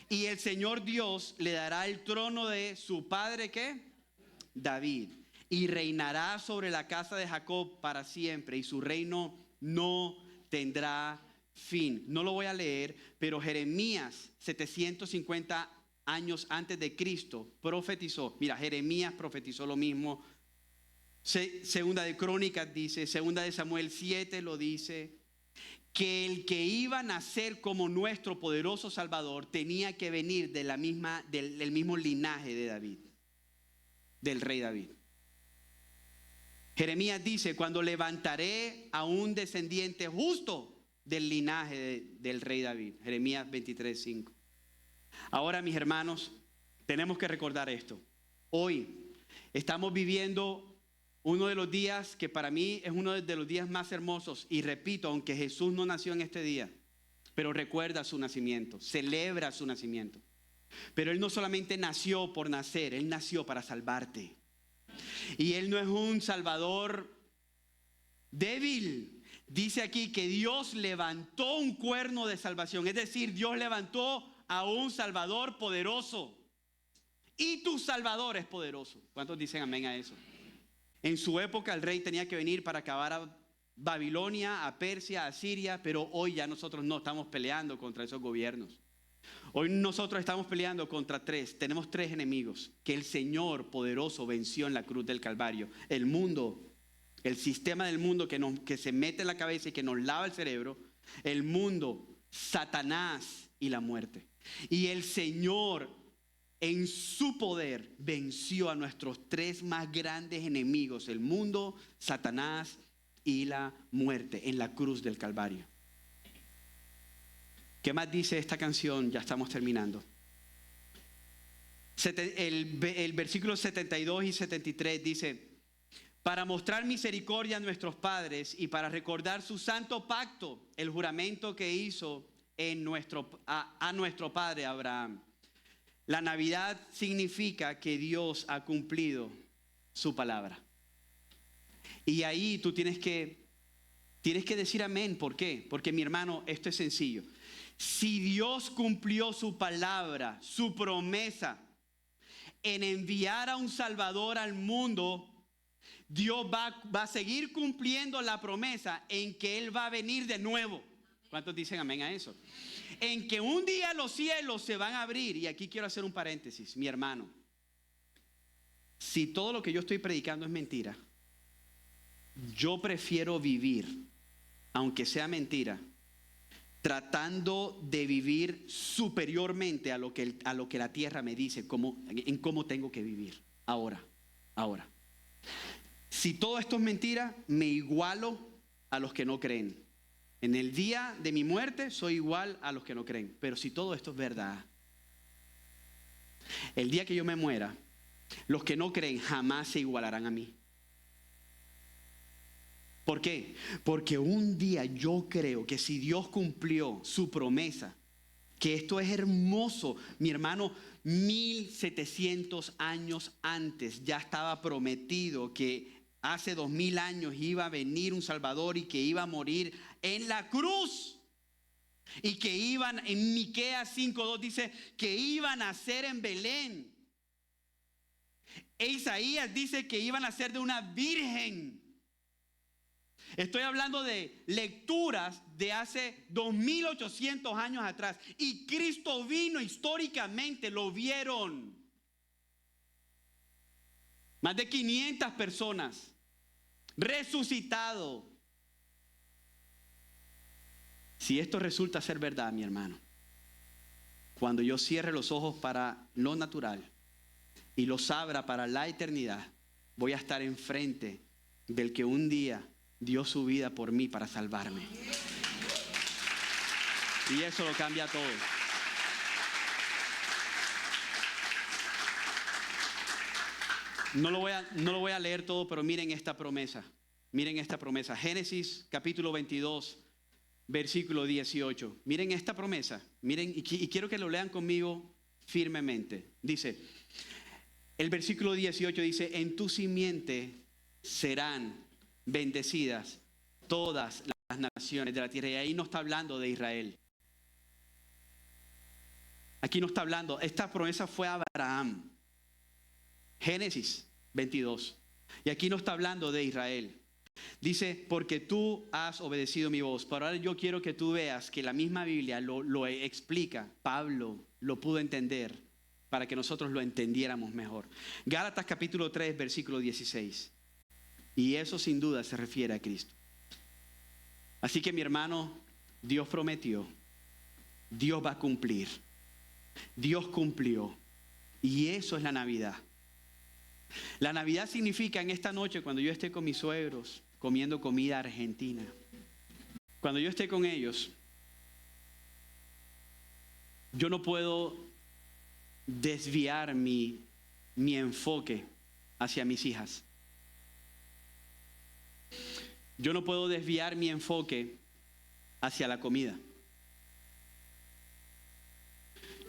Y el Señor Dios le dará el trono de su padre, ¿qué? David. Y reinará sobre la casa de Jacob para siempre, y su reino no tendrá fin. No lo voy a leer, pero Jeremías 750 años antes de Cristo profetizó. Mira, Jeremías profetizó lo mismo. Segunda de Crónicas dice, segunda de Samuel 7 lo dice, que el que iba a nacer como nuestro poderoso Salvador tenía que venir del mismo linaje de David, del rey David. Jeremías dice, cuando levantaré a un descendiente justo del linaje del rey David. Jeremías 23:5. Ahora, mis hermanos, tenemos que recordar esto. Hoy estamos viviendo uno de los días que para mí es uno de los días más hermosos. Y repito, aunque Jesús no nació en este día, pero recuerda su nacimiento, celebra su nacimiento. Pero Él no solamente nació por nacer, Él nació para salvarte. Y Él no es un Salvador débil. Dice aquí que Dios levantó un cuerno de salvación. Es decir, Dios levantó a un Salvador poderoso. Y tu Salvador es poderoso. ¿Cuántos dicen amén a eso? En su época el rey tenía que venir para acabar a Babilonia, a Persia, a Siria. Pero hoy ya nosotros no estamos peleando contra esos gobiernos. Hoy nosotros estamos peleando contra tenemos tres enemigos que el Señor poderoso venció en la cruz del Calvario. El mundo, el sistema del mundo que se mete en la cabeza y que nos lava el cerebro. el mundo, Satanás y la muerte. Y el Señor, en su poder, venció a nuestros tres más grandes enemigos, el mundo, Satanás y la muerte, en la cruz del Calvario. ¿Qué más dice esta canción? Ya estamos terminando. El versículo 72 y 73 dice: para mostrar misericordia a nuestros padres y para recordar su santo pacto, el juramento que hizo a nuestro padre Abraham. La Navidad significa que Dios ha cumplido su palabra. Y ahí tú tienes que decir amén. ¿Por qué? Porque, mi hermano, esto es sencillo. Si Dios cumplió su palabra, su promesa, en enviar a un Salvador al mundo, Dios va a seguir cumpliendo la promesa en que Él va a venir de nuevo. ¿Cuántos dicen amén a eso? En que un día los cielos se van a abrir. Y aquí quiero hacer un paréntesis, mi hermano. Si todo lo que yo estoy predicando es mentira, yo prefiero vivir, aunque sea mentira, tratando de vivir superiormente a lo que la tierra me dice, en cómo tengo que vivir. Ahora. Si todo esto es mentira, me igualo a los que no creen. En el día de mi muerte soy igual a los que no creen. Pero si todo esto es verdad, el día que yo me muera, los que no creen jamás se igualarán a mí. ¿Por qué? Porque un día yo creo que si Dios cumplió su promesa, que esto es hermoso, mi hermano, 1700 años antes ya estaba prometido que hace 2000 años iba a venir un Salvador y que iba a morir en la cruz. Y que iban, en Miqueas 5:2 dice que iban a nacer en Belén. E Isaías dice que iban a nacer de una virgen. Estoy hablando de lecturas de hace 2800 años atrás. Y Cristo vino históricamente, lo vieron. Más de 500 personas. Resucitado. Si esto resulta ser verdad, mi hermano, cuando yo cierre los ojos para lo natural y los abra para la eternidad, voy a estar enfrente del que un día dio su vida por mí para salvarme. Y eso lo cambia todo. No lo voy a leer todo, pero miren esta promesa. Miren esta promesa. Génesis capítulo 22, versículo 18. Miren esta promesa. Miren, y quiero que lo lean conmigo firmemente. Dice, el versículo 18 dice: en tu simiente serán bendecidas todas las naciones de la tierra. Y ahí no está hablando de Israel. Aquí no está hablando. Esta promesa fue a Abraham. Génesis 22. Y aquí no está hablando de Israel. Dice, porque tú has obedecido mi voz. Pero ahora yo quiero que tú veas que la misma Biblia lo explica. Pablo lo pudo entender para que nosotros lo entendiéramos mejor. Gálatas capítulo 3, versículo 16. Y eso sin duda se refiere a Cristo. Así que, mi hermano, Dios prometió, Dios va a cumplir. Dios cumplió. Y eso es la Navidad. La Navidad significa en esta noche, cuando yo esté con mis suegros comiendo comida argentina, cuando yo esté con ellos, yo no puedo desviar mi enfoque hacia mis hijas. Yo no puedo desviar mi enfoque hacia la comida.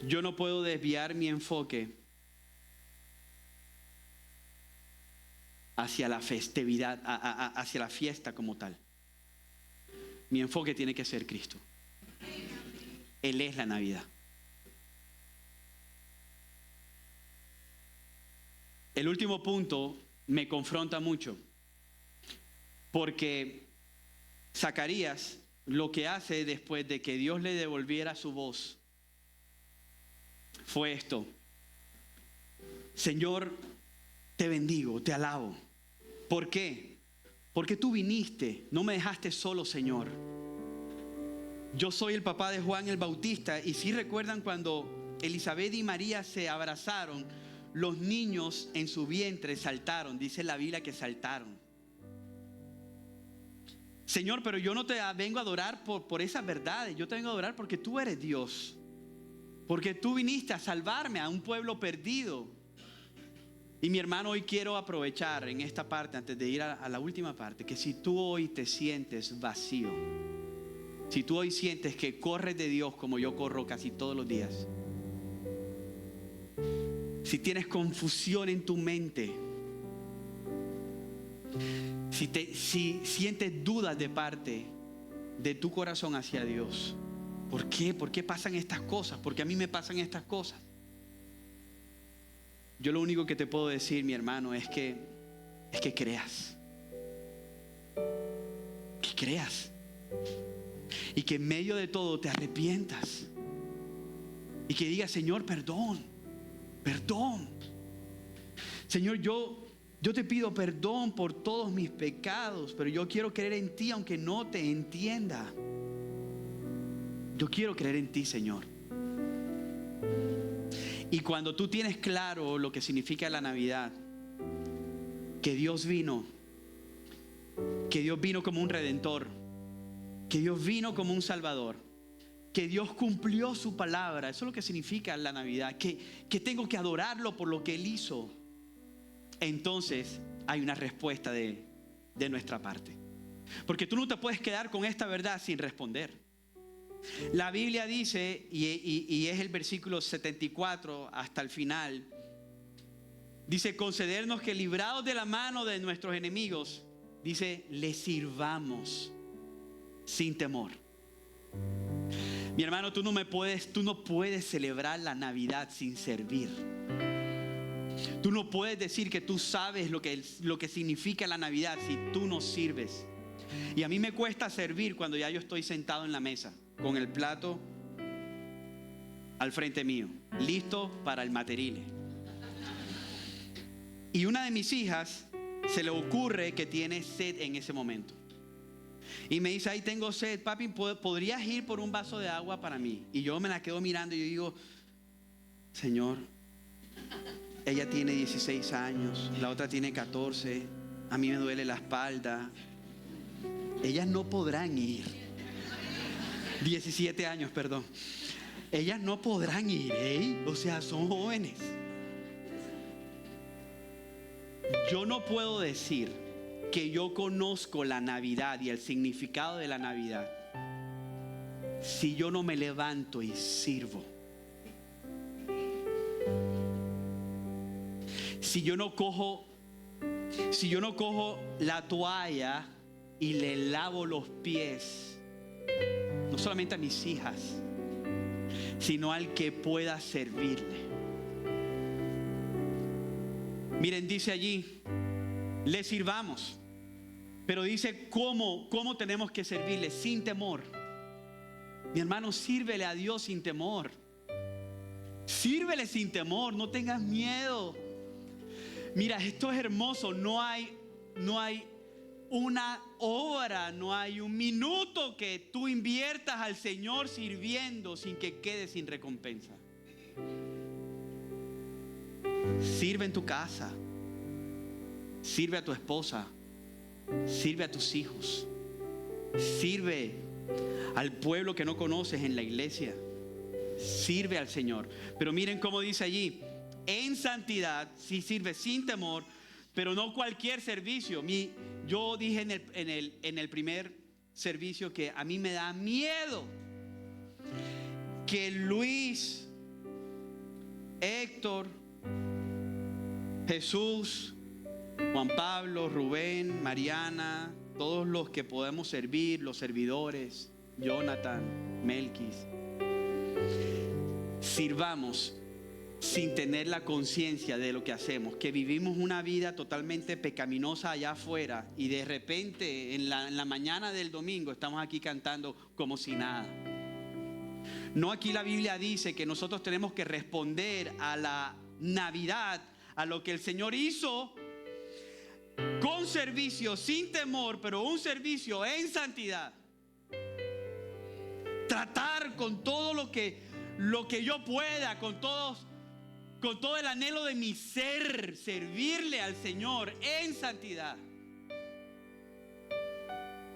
Yo no puedo desviar mi enfoque hacia la festividad, hacia la fiesta como tal. Mi enfoque tiene que ser Cristo. Él es la Navidad. El último punto me confronta mucho. Porque Zacarías lo que hace después de que Dios le devolviera su voz fue esto: Señor, te bendigo, te alabo. ¿Por qué? Porque tú viniste, no me dejaste solo, Señor. Yo soy el papá de Juan el Bautista, y si recuerdan cuando Elizabeth y María se abrazaron, los niños en su vientre saltaron. Dice la Biblia que saltaron. Señor, pero yo no te vengo a adorar por esas verdades. Yo te vengo a adorar porque tú eres Dios. Porque tú viniste a salvarme a un pueblo perdido. Y mi hermano, hoy quiero aprovechar en esta parte, antes de ir a la última parte, que si tú hoy te sientes vacío, si tú hoy sientes que corres de Dios como yo corro casi todos los días, si tienes confusión en tu mente, si sientes dudas de parte de tu corazón hacia Dios, ¿por qué? ¿Por qué pasan estas cosas? ¿Por qué a mí me pasan estas cosas? Yo lo único que te puedo decir, mi hermano, es que creas. Que creas. Y que en medio de todo te arrepientas. Y que digas, Señor, perdón. Perdón. Señor, yo te pido perdón por todos mis pecados, pero yo quiero creer en ti aunque no te entienda. Yo quiero creer en ti, Señor. Y cuando tú tienes claro lo que significa la Navidad, que Dios vino como un redentor, que Dios vino como un salvador, que Dios cumplió su palabra, eso es lo que significa la Navidad, que tengo que adorarlo por lo que Él hizo. Entonces hay una respuesta de nuestra parte, porque tú no te puedes quedar con esta verdad sin responder. La Biblia dice, y es el versículo 74 hasta el final, dice: concedernos que, librados de la mano de nuestros enemigos, dice, le sirvamos sin temor. Mi hermano, tú no puedes celebrar la Navidad sin servir. Tú no puedes decir que tú sabes lo que significa la Navidad si tú no sirves. Y a mí me cuesta servir cuando ya yo estoy sentado en la mesa con el plato al frente mío, listo para el materile. Y una de mis hijas se le ocurre que tiene sed en ese momento. Y me dice, ahí tengo sed, papi, ¿podrías ir por un vaso de agua para mí? Y yo me la quedo mirando y yo digo, Señor, ella tiene 16 años, la otra tiene 14, a mí me duele la espalda. Ellas no podrán ir. 17 años, perdón. Ellas no podrán ir, ¿eh? O sea, son jóvenes. Yo no puedo decir que yo conozco la Navidad y el significado de la Navidad si yo no me levanto y sirvo. Si yo no cojo la toalla y le lavo los pies, no solamente a mis hijas, sino al que pueda servirle. Miren, dice allí, le sirvamos. Pero dice cómo tenemos que servirle: sin temor. Mi hermano, sírvele a Dios sin temor. Sírvele sin temor, no tengas miedo. Mira, esto es hermoso. No hay una hora, no hay un minuto que tú inviertas al Señor sirviendo sin que quede sin recompensa. Sirve en tu casa, sirve a tu esposa, sirve a tus hijos, sirve al pueblo que no conoces en la iglesia, sirve al Señor. Pero miren cómo dice allí: en santidad. Si sirve sin temor, pero no cualquier servicio. Yo dije en el primer servicio que a mí me da miedo que Luis, Héctor, Jesús, Juan Pablo, Rubén, Mariana, todos los que podemos servir, los servidores, Jonathan, Melquis, sirvamos sin tener la conciencia de lo que hacemos, que vivimos una vida totalmente pecaminosa allá afuera y de repente en la mañana del domingo estamos aquí cantando como si nada. No, aquí la Biblia dice que nosotros tenemos que responder a la Navidad, a lo que el Señor hizo, con servicio, sin temor, pero un servicio en santidad. tratar con todo lo que yo pueda, con todo el anhelo de mi ser, servirle al Señor en santidad.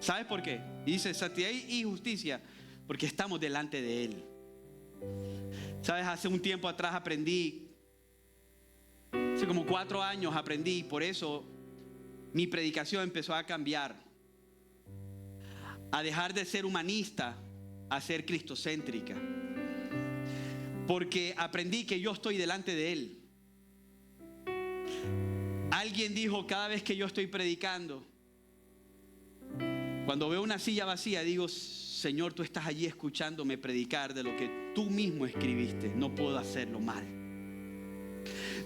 ¿Sabes por qué? Dice santidad y justicia, porque estamos delante de Él. ¿Sabes? Hace un tiempo atrás aprendí, hace como 4 años aprendí, por eso mi predicación empezó a cambiar, a dejar de ser humanista, a ser cristocéntrica. Porque aprendí que yo estoy delante de Él. Alguien dijo, cada vez que yo estoy predicando, cuando veo una silla vacía, digo, Señor, tú estás allí escuchándome predicar de lo que tú mismo escribiste. No puedo hacerlo mal.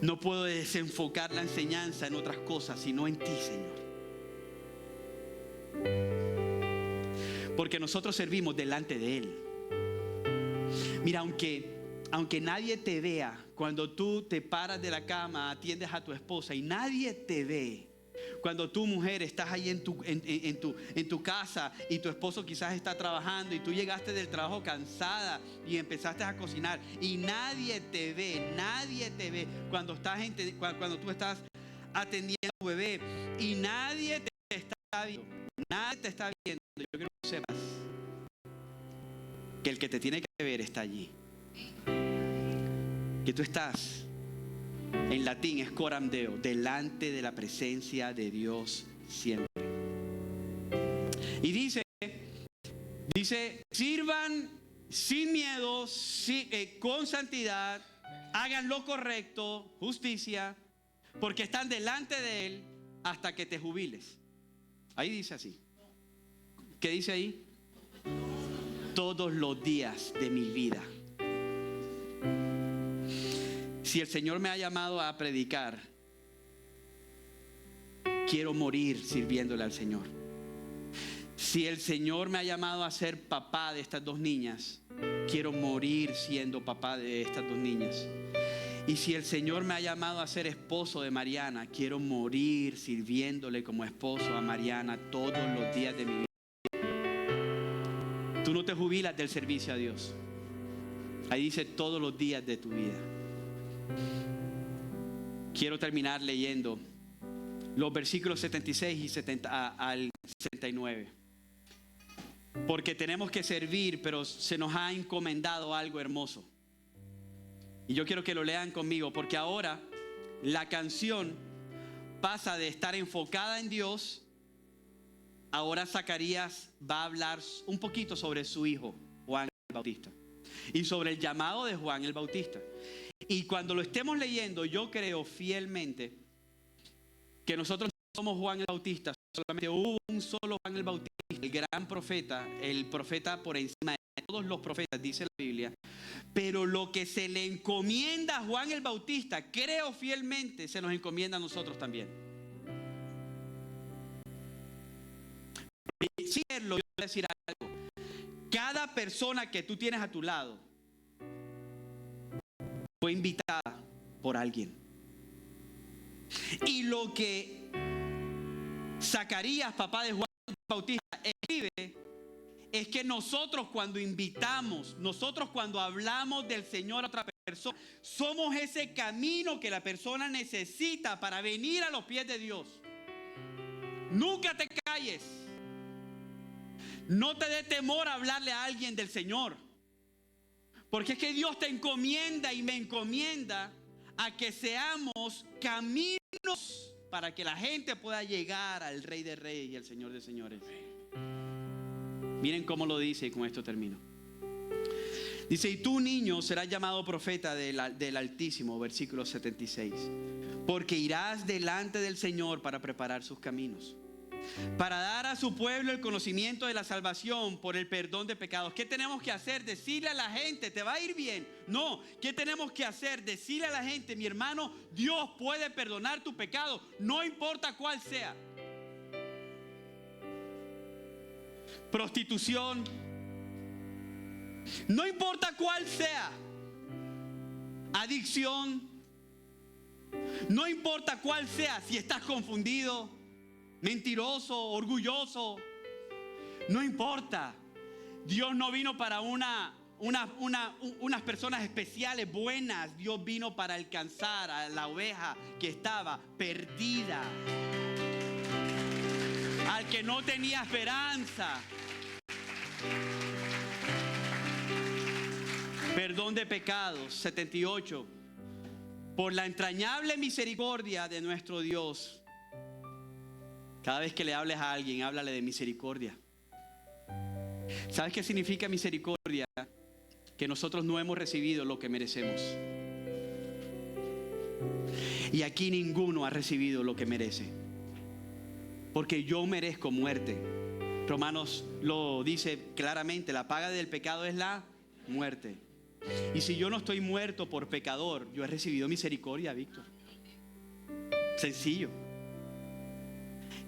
No puedo desenfocar la enseñanza en otras cosas, sino en ti, Señor. Porque nosotros servimos delante de Él. Mira, aunque nadie te vea, cuando tú te paras de la cama, atiendes a tu esposa y nadie te ve, cuando tu mujer estás ahí en tu casa y tu esposo quizás está trabajando y tú llegaste del trabajo cansada y empezaste a cocinar y nadie te ve cuando tú estás atendiendo a tu bebé y nadie te está viendo, yo quiero que sepas que el que te tiene que ver está allí, que tú estás, en latín es coram Deo, delante de la presencia de Dios siempre. Y dice, sirvan sin miedo, con santidad, hagan lo correcto, justicia, porque están delante de Él hasta que te jubiles. Ahí dice así. ¿Qué dice ahí? Todos los días de mi vida. Si el Señor me ha llamado a predicar, quiero morir sirviéndole al Señor. Si el Señor me ha llamado a ser papá de estas 2 niñas, quiero morir siendo papá de estas 2 niñas. Y si el Señor me ha llamado a ser esposo de Mariana, quiero morir sirviéndole como esposo a Mariana todos los días de mi vida. Tú no te jubilas del servicio a Dios. Ahí dice todos los días de tu vida. Quiero terminar leyendo los versículos 76 y al 79. Porque tenemos que servir, pero se nos ha encomendado algo hermoso. Y yo quiero que lo lean conmigo, porque ahora la canción pasa de estar enfocada en Dios. Ahora Zacarías va a hablar un poquito sobre su hijo, Juan el Bautista, y sobre el llamado de Juan el Bautista. Y cuando lo estemos leyendo, yo creo fielmente que nosotros no somos Juan el Bautista, solamente hubo un solo Juan el Bautista, el gran profeta, el profeta por encima de todos los profetas, dice la Biblia. Pero lo que se le encomienda a Juan el Bautista, creo fielmente, se nos encomienda a nosotros también. Si yo voy a decir algo. Cada persona que tú tienes a tu lado fue invitada por alguien. Y lo que Zacarías, papá de Juan Bautista, escribe es que nosotros cuando invitamos, nosotros cuando hablamos del Señor a otra persona, somos ese camino que la persona necesita para venir a los pies de Dios. Nunca te calles. No te dé temor a hablarle a alguien del Señor. Porque es que Dios te encomienda y me encomienda a que seamos caminos para que la gente pueda llegar al Rey de Reyes y al Señor de Señores. Miren cómo lo dice y con esto termino. Dice, y tú, niño, serás llamado profeta del Altísimo, versículo 76. Porque irás delante del Señor para preparar sus caminos, para dar a su pueblo el conocimiento de la salvación por el perdón de pecados. ¿Qué tenemos que hacer? Decirle a la gente, ¿te va a ir bien? No. ¿Qué tenemos que hacer? Decirle a la gente, mi hermano, Dios puede perdonar tu pecado, no importa cuál sea. Prostitución, no importa cuál sea. Adicción, no importa cuál sea. Si estás confundido, mentiroso, orgulloso, no importa. Dios no vino para unas personas especiales, buenas. Dios vino para alcanzar a la oveja que estaba perdida, al que no tenía esperanza. Perdón de pecados. 78. Por la entrañable misericordia de nuestro Dios. Cada vez que le hables a alguien, háblale de misericordia. ¿Sabes qué significa misericordia? Que nosotros no hemos recibido lo que merecemos. Y aquí ninguno ha recibido lo que merece. Porque yo merezco muerte. Romanos lo dice claramente, la paga del pecado es la muerte. Y si yo no estoy muerto por pecador, yo he recibido misericordia, Víctor. Sencillo.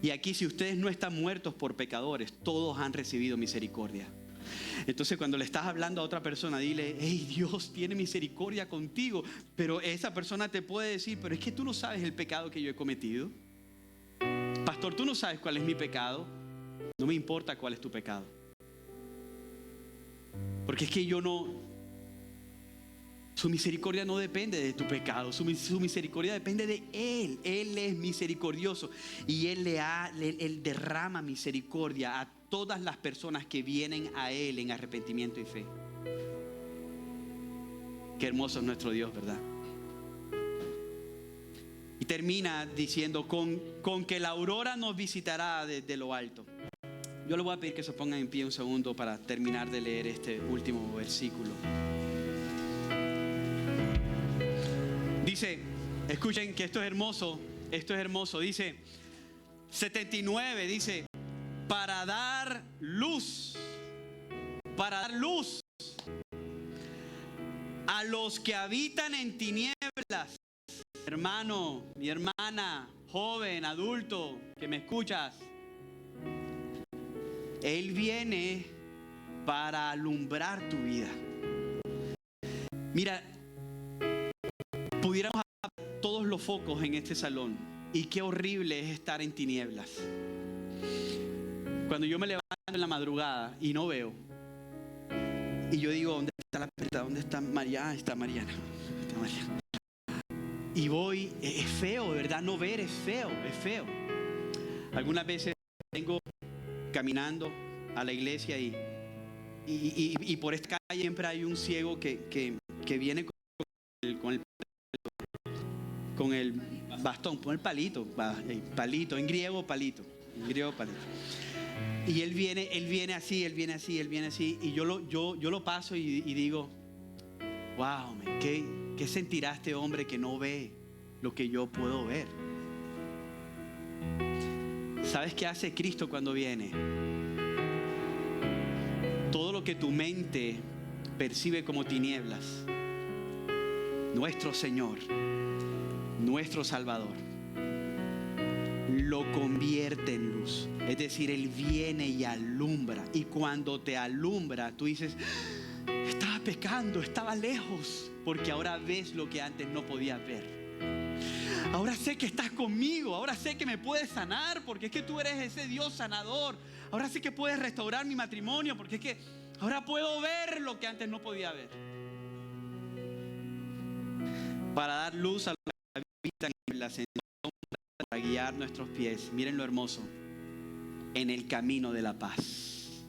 Y aquí, si ustedes no están muertos por pecadores, todos han recibido misericordia. Entonces, cuando le estás hablando a otra persona, dile: hey, Dios tiene misericordia contigo. Pero esa persona te puede decir: pero es que tú no sabes el pecado que yo he cometido. Pastor, tú no sabes cuál es mi pecado. No me importa cuál es tu pecado. Porque es que su misericordia no depende de tu pecado. Su misericordia depende de Él. Él es misericordioso. Y Él derrama misericordia a todas las personas que vienen a Él en arrepentimiento y fe. Qué hermoso es nuestro Dios, ¿verdad? Y termina diciendo: con que la aurora nos visitará desde lo alto. Yo le voy a pedir que se pongan en pie un segundo para terminar de leer este último versículo. Dice, escuchen que esto es hermoso, dice 79, dice: para dar luz a los que habitan en tinieblas. Hermano, mi hermana, joven, adulto, que me escuchas, Él viene para alumbrar tu vida. Mira, pudiéramos apagar todos los focos en este salón, y qué horrible es estar en tinieblas. Cuando yo me levanto en la madrugada y no veo, y yo digo: ¿dónde está la puerta? ¿Dónde está María? Ah, está Mariana. Está Mariana. Y voy, es feo, ¿verdad? No ver es feo. Algunas veces vengo caminando a la iglesia y por esta calle siempre hay un ciego que viene con el bastón, con el palito, en griego palito. Y él viene así, y yo lo paso y digo: wow, ¿qué sentirá este hombre que no ve lo que yo puedo ver? ¿Sabes qué hace Cristo cuando viene? Todo lo que tu mente percibe como tinieblas, nuestro Señor, nuestro Salvador, lo convierte en luz. Es decir, Él viene y alumbra. Y cuando te alumbra, tú dices: estaba pecando, estaba lejos, porque ahora ves lo que antes no podías ver. Ahora sé que estás conmigo, ahora sé que me puedes sanar, porque es que tú eres ese Dios sanador. Ahora sé que puedes restaurar mi matrimonio, porque es que ahora puedo ver lo que antes no podía ver. Para dar luz a los que habitan en la sombra, para guiar nuestros pies. Miren lo hermoso: en el camino de la paz.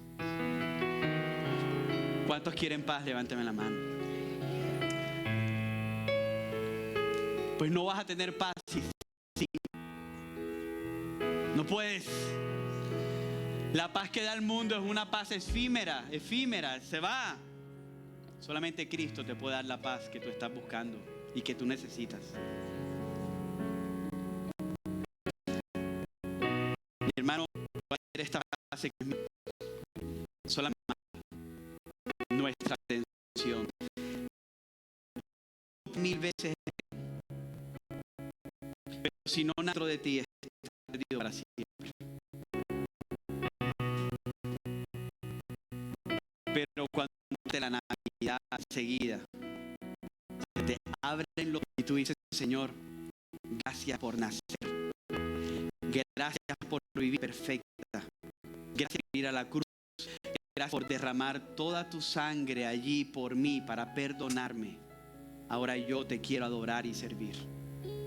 ¿Cuántos quieren paz? Levántame la mano. Pues no vas a tener paz si no puedes. La paz que da el mundo es una paz efímera, se va. Solamente Cristo te puede dar la paz que tú estás buscando y que tú necesitas. Mi hermano, voy a leer esta frase que es solamente nuestra atención. 1000 veces, pero si no dentro de ti, está perdido para siempre. Pero cuando te la Navidad seguida, te abren los y tú dices: Señor, gracias por nacer, gracias por vivir perfecta, gracias por ir a la cruz, gracias gracias por derramar toda tu sangre allí por mí para perdonarme. Ahora yo te quiero adorar y servir.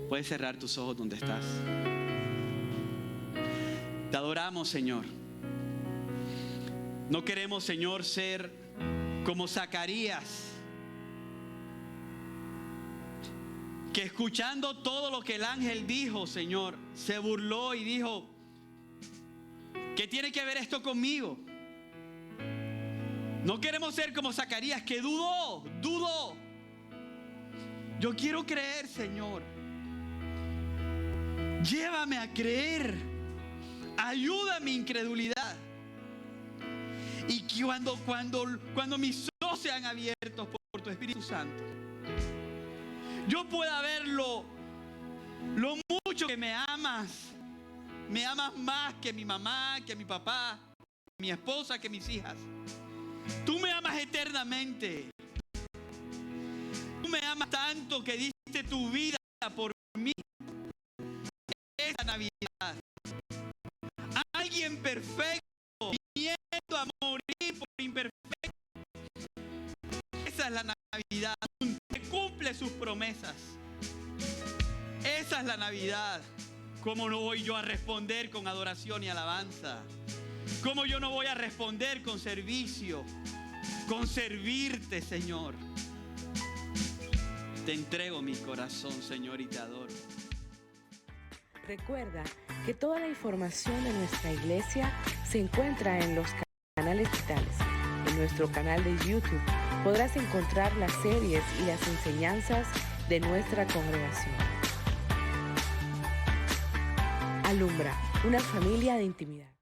Puedes cerrar tus ojos donde estás. Te adoramos, Señor. No queremos, Señor, ser como Zacarías, que escuchando todo lo que el ángel dijo, Señor, se burló y dijo: ¿qué tiene que ver esto conmigo? No queremos ser como Zacarías, que dudó. Yo quiero creer, Señor. Llévame a creer. Ayuda a mi incredulidad. Y que cuando mis ojos sean abiertos por tu Espíritu Santo, yo pueda ver lo mucho que me amas. Me amas más que mi mamá, que mi papá, que mi esposa, que mis hijas. Tú me amas eternamente. Tú me amas tanto que diste tu vida por mí. Esta Navidad, alguien perfecto viniendo a morir por imperfecto. Esa es la Navidad, que cumple sus promesas. Esa es la Navidad. ¿Cómo no voy yo a responder con adoración y alabanza? ¿Cómo yo no voy a responder con servicio? Con servirte, Señor. Te entrego mi corazón, Señor, y te adoro. Recuerda que toda la información de nuestra iglesia se encuentra en los canales digitales. En nuestro canal de YouTube podrás encontrar las series y las enseñanzas de nuestra congregación. Alumbra, una familia de intimidad.